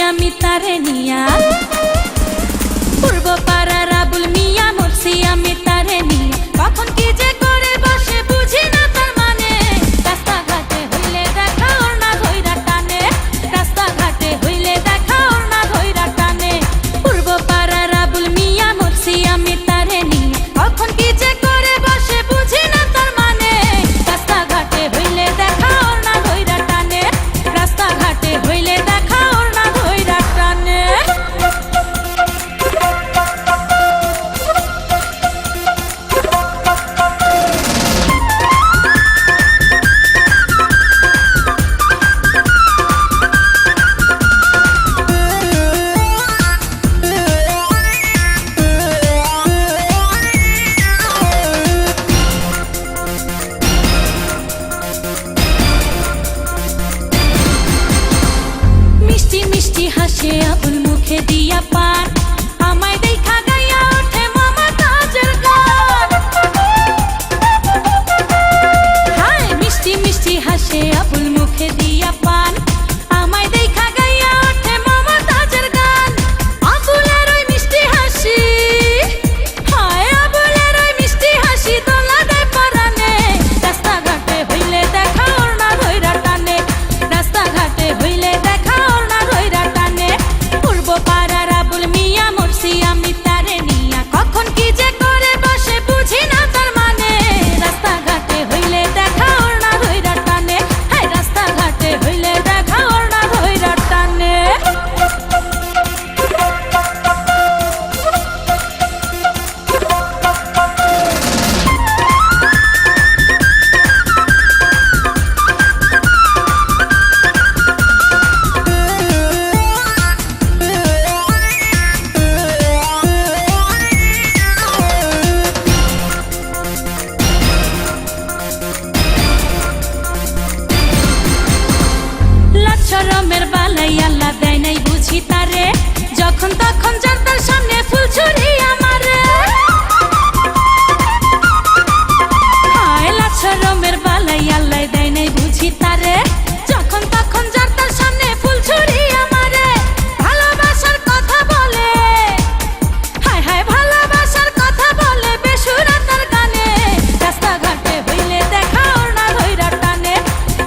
আমি তারে নিয়া পূর্ব পাড়ার আবুল মিয়া মরছি আমি তারে নিয়া কখন কি যে করে বসে বুঝি না তার মানে রাস্তাঘাটে হইলে দেখা ওর না ধইরা টানে রাস্তাঘাটে হইলে দেখা ওর না ধইরা টানে পূর্ব পাড়ার আবুল মিয়া মরছি আমি তারে নিয়া কখন কি যে করে বসে বুঝি না তার মানে রাস্তাঘাটে হইলে দেখা ওর না ধইরা টানে রাস্তাঘাটে হইলে দেখা ওর না ধইরা টানে মিষ্টি মিষ্টি হাসে আবুল মুখে দিয়া পান আমায় দেখা গাইয়া ওঠে মমতাজের গান হায় মিষ্টি মিষ্টি হাসে আবুল মুখে দিয়া পান আমায় দেখা গাইয়া ওঠে মমতাজের গান আবুলের ওই মিষ্টি হাসি হায় আবুলের ওই মিষ্টি হাসি দোলা দেয় পরানে রাস্তাঘাটে হইলে দেখা ওর না ধইরা টানে রাস্তাঘাটে হইলে দেখা ওর না ধইরা টানে পূর্ব পাড়ার আবুল মিয়া মরছি আমি তারে নিয়া কখন কি যে করে বসে বুঝি না তার মানে রাস্তাঘাটে হইলে দেখা ওর না ধইরা টানে হায় রাস্তাঘাটে হইলে দেখা ওর না ধইরা টানে লাচ্ছরমের বালাই আল্লাহ দেয় নাই বুঝি তারে যখন তখন যার তার সামনে ফুল ছুরি আমারে হায় লাচ্ছরমের বালাই আল্লাহ দেয় নাই বুঝি তারে যখন তখন যার তার সামনে ফুল ছুরি আমারে ভালোবাসার কথা বলে হায় হায় ভালোবাসার কথা বলে বেসুরা তার গানে রাস্তাঘাটে হইলে দেখা ওর না ধইরা টানে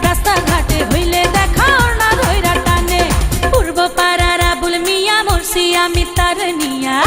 রাস্তাঘাটে হইলে দেখা ওর না ধইরা টানে পূর্ব পাড়ার আবুল মিয়া মরছি আমি তার নিয়া